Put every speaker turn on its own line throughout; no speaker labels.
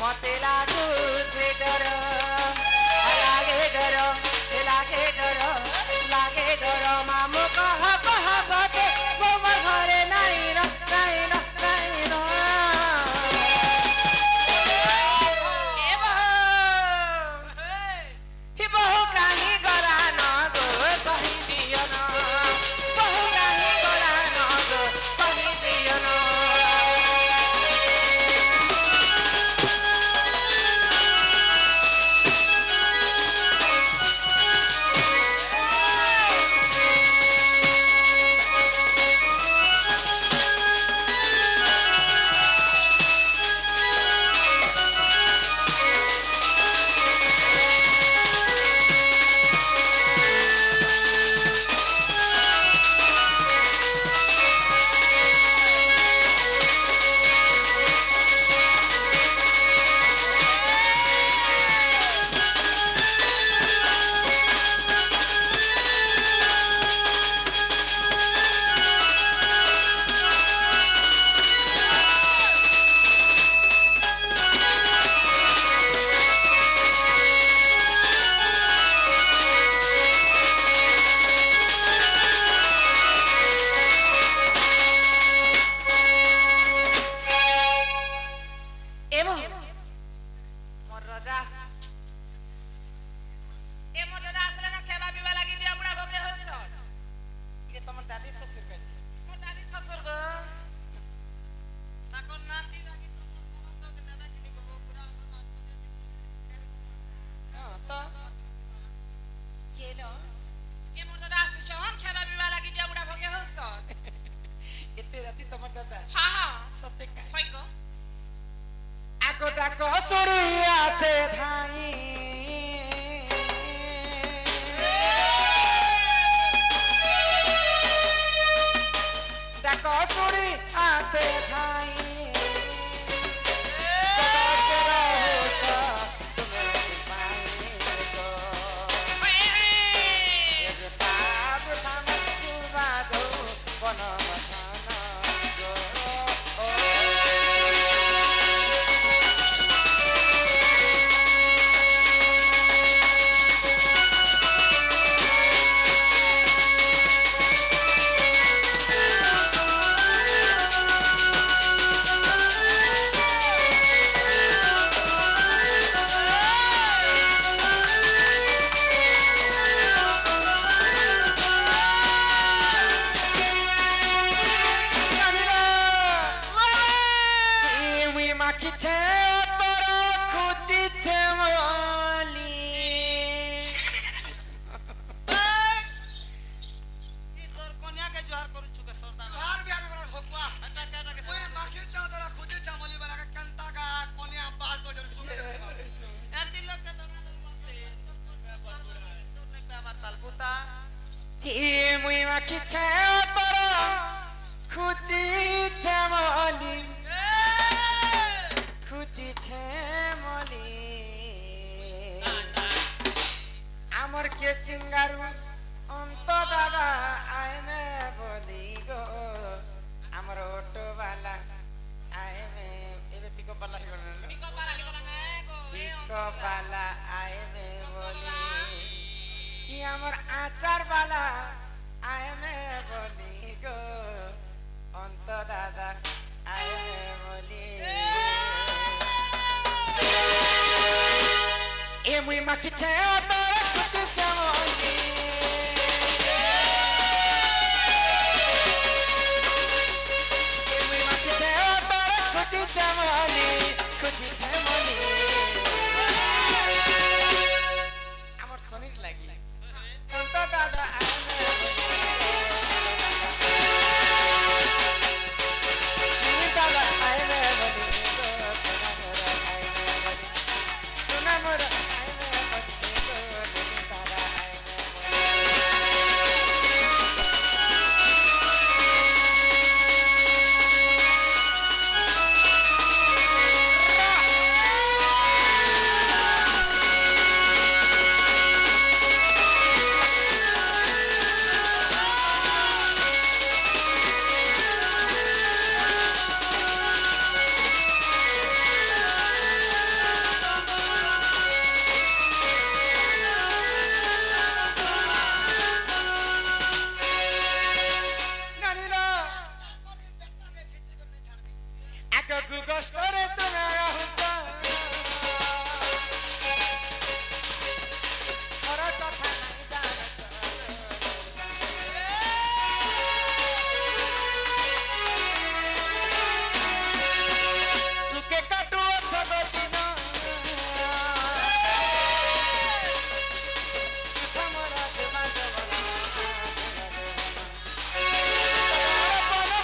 मते लागू छे डर लागे डर मामू कह बटे गोबर घरे नहीं न बहु कहीं गरा न गो कहीं दियो न बहु कहीं गरा न गो कहीं दियो न কষ্টরে তুমি আহসা ওর কথা নাই জানছ সুখে কাটুছ দিন তোমারা জমা জমা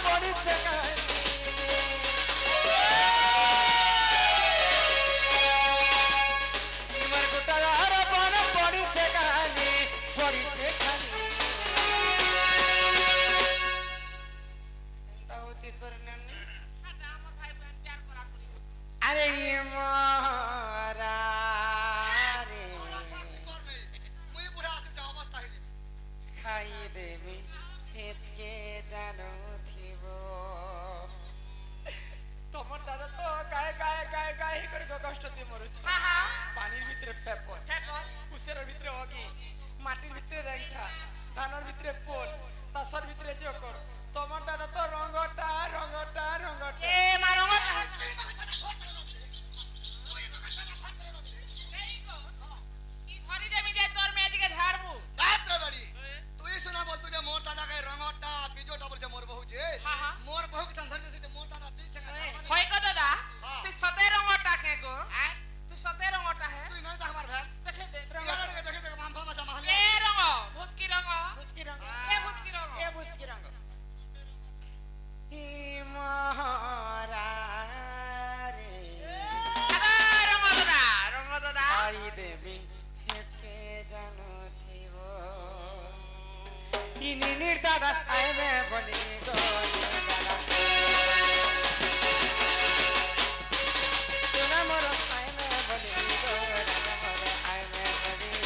পড়ছে अरे मोरा रे
मुई बुढ़ा से जाओ अवस्था ही
खाई देवी खेत के जानो थिबो तमर दादा तो गाय गाय गाय गाय कर कष्ट दी मरुछ पानी भितरे पेपर कुसेर भितरे होगी माटिर भितरे रेंठा धानर भितरे पोल तासर भितरे जोकर तमर दादा तो रंगटा रंगटा रंगटा
ए मारंगटा
मोर बहु जे मोर बहु के धर से मोर दादा दी के
होय को दादा तू सते रंगटा के गो तू सते रंगटा है
तू नहीं देख बार भाई
देखे दे
देखे देखे माम फामा जमा
ए रंग भूतकी रंग ए भूतकी रंग
ही मोरा रे
रंग दादा
आई देवी खेत के जानो थिबो इनी निर्दादा आइबे बनी गो निर्दादा सुना मोर आइबे बनी गो राजा मोर आइबे बनी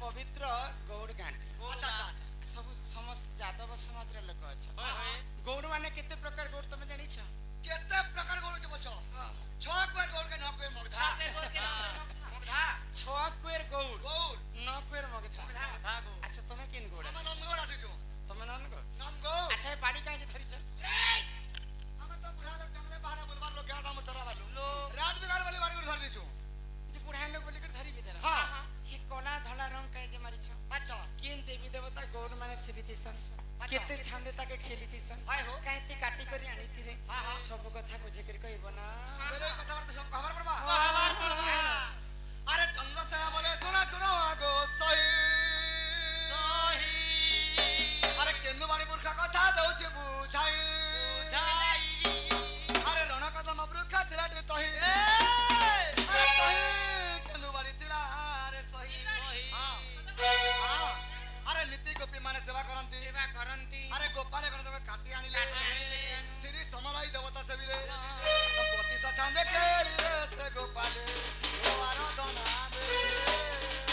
पवित्र गौड़ गांठी सब समस्त यादव समाज रे लोक अच्छा गौड़ माने केते प्रकार गौड़ तमे जानि छ
केते प्रकार गौड़ छ बचो छ कोर गौड़ के नाम कोई मगधा मगधा
छ कोर गौड़
गौड़
न कोर मगधा अच्छा तमे किन गौड़
हम नंद गौड़ आथि छु
तमे नंद
गौड़
अच्छा बाड़ी काहे धरि छ
हम तो बुढ़ा लोग जंगले बाहर बोलबार लोग गादा में तरा वालो रात बिगाड़ वाली बाड़ी धर दी छु
जे बुढ़ा लोग बोली कर धरि बिदरा
हां
ये कोला धला रंग काहे जे मारि छ
अच्छा
किन देवी देवता गौड़ माने सेवितिसन केते छांदे ताके खेलितिसन
हाय हो
काहे काटी करी आनीति रे सब कथा बुझे कर कहबो ना
मेरे कथा बात सब खबर पड़बा अरे चंद्र से बोले सुना सुनो आगो सही सही अरे केंदु बाड़ी पुरखा कथा दउछे बुझाई बुझाई अरे रण कदम पुरखा दिलाटे तही अरे तही केंदु बाड़ी दिला अरे सही हां हां अरे नीति गोपी माने सेवा करंती अरे गोपाल गण तो काटी आनिले श्री समलाई देवता से बिरे पति सचांदे केरी रे से गोपाले ओ आराधना दे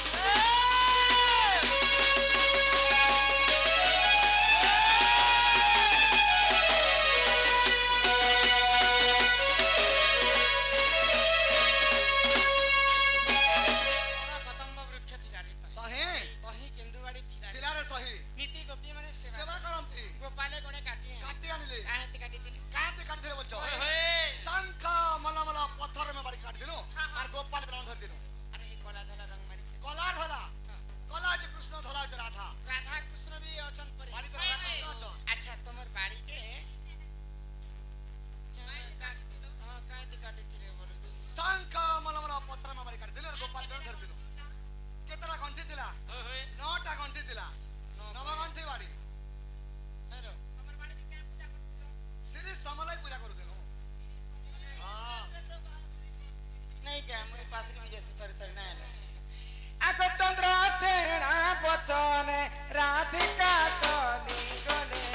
राधिका चली गले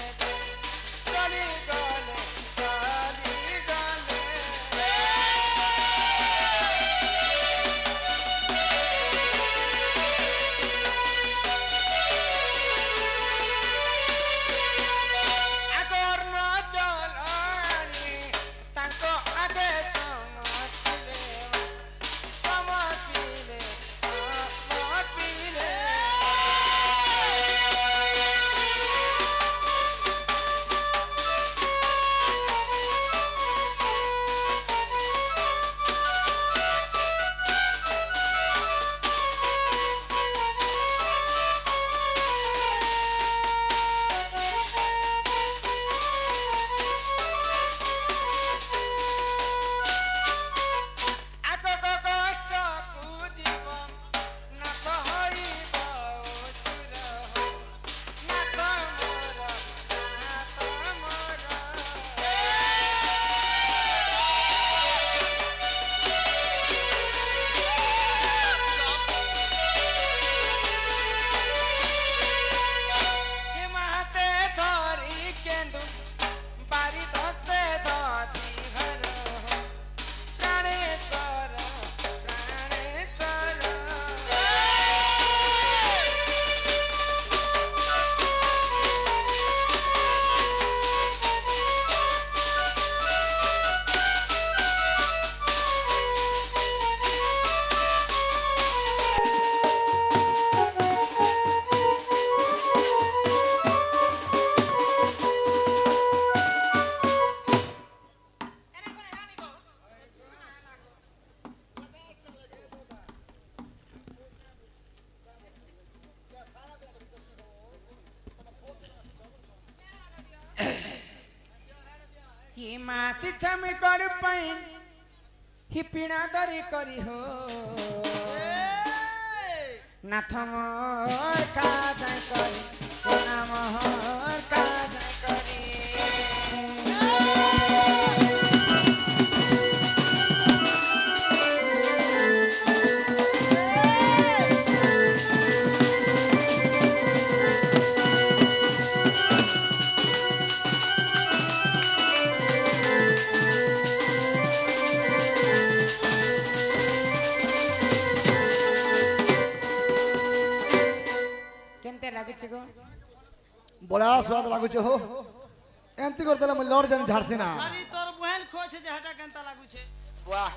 चली गले चली गले आगर न चलानी तांको आगे समर्पिले समर्पिले समर्पिले आगो कष्ट को जीवन नाथ हईब उछुर हो नाथ मोर नाथ मोर हिमाते धरी केन्दु बारी दस्ते धरी भर हो प्राणेश्वर प्राणेश्वर ही मासी छमी कर पैन ही पीड़ा दरी करी हो नाथ मोर का जाय करी सोना मोहर का जाय करी केनते लाଗୁଛି गो
बड़ा स्वाद लागुचे हो एंती करतला म लड़ जन झाड़सी ना
अरे तोर बहन खोছে যে হটা কেনতা লাগুছে
वाह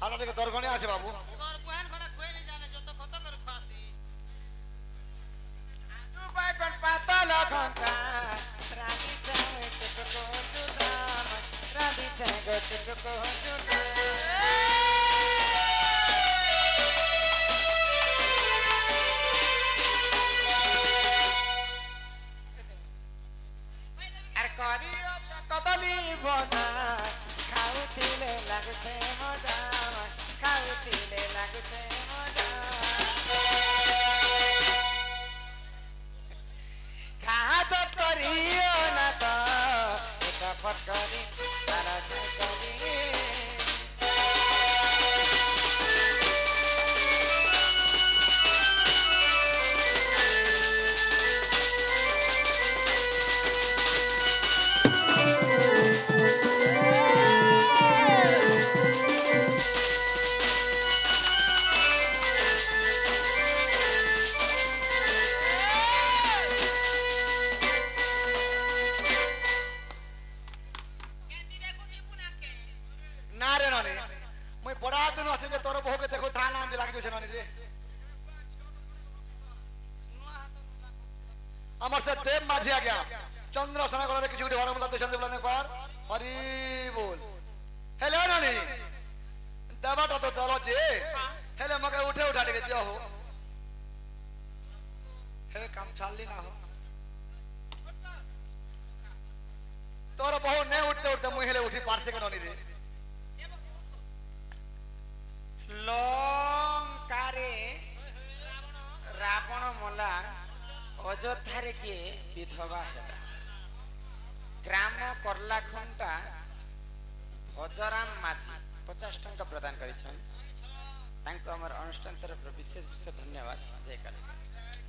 हाटा থেকে দরগনে আছে बाबू
तोर बहन खड़ा कोई नहीं जाने जो तो कत कर खासी
तू बागन पातल घंटा रानी चाहे चुटको चुदाम रानी चाहे चुटको चुदाम আর করিও কদলি ভজা খাউতিলে লাগুছে মজা খাউতিলে লাগুছে মজা খাজ করিও না তো এটা ফট করি সারা ছাই করি
আমার সে দেব মাঝি আজ্ঞা চন্দ্রসনা করে কিছু গুটি ভালো মতো দেশন দেবলানে পার হরি বল হেলে নানি দেবাটা তো দল যে হেলে মকে উঠে উঠা টিকে দিও হো হে কাম চাললি না হো তোর বহু নে উঠতে উঠতে মুই হেলে উঠি পারতে কেন নি রে
লঙ্কারে রাবণ মলা অযোধ্যারে কিয়ে বিধবা হেলা গ্রাম করলা খন্টা ভজরাম মাঝি 50 टंका प्रदान करिछन तांको हमर अनुष्ठान तरफ विशेष विशेष धन्यवाद जय कर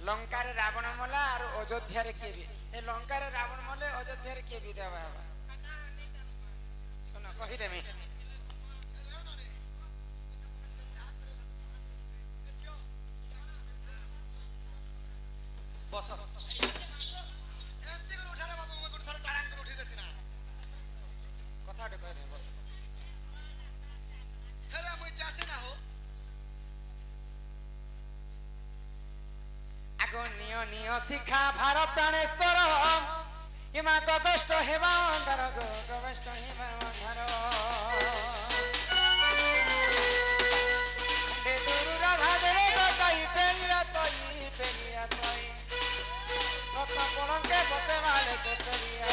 लंकार रावण मला और अयोध्या रे के भी ए लंकार रावण मले अयोध्या रे के भी देवा सुनो कहि देमी बस
एमती कर उठा रे बाबू गुड थर टाळान कर उठी देसिना
कथा कहि दे बस
हेला मुई जासे ना हो
आगो नियो नियो शिखा भार प्राणेश्वर इमा गदष्ट हेबा अंधार गो गदष्ट हेबा अंधार खंडे दूर राधा देवे गई पेलिया तई रत्न पलंके बसे वाले से पेलिया